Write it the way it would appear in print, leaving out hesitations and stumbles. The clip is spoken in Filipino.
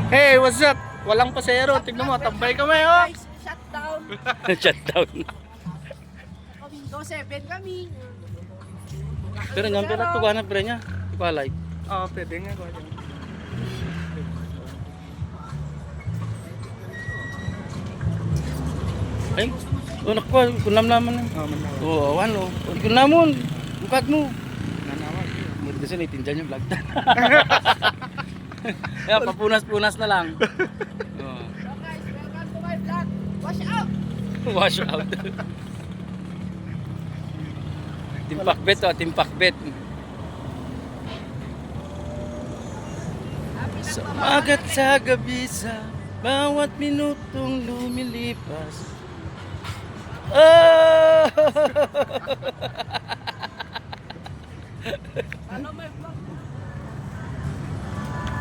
Hey, what's up? Walang pasero. Tignan mo, tambay kami, oh. Guys, shutdown. Shutdown. Windows 7 kami. Pero nyampe na to ganap pre nya. Ipalay. Oh, pwede nga ko. Ay, unak ko kunam naman. Oh, manaw. Oh, awan oh. Kunamon. Bukat mo. Nanawag. Mo kasi nitinjan yung vlog ta. Ya, papunas-punas na lang. Oh. So guys, welcome to my vlog. Wash out. Wash out. Timpakbet to, timpakbet. Sa umagat sa gabi sa bawat minutong lumilipas. Oh! Ano may vlog?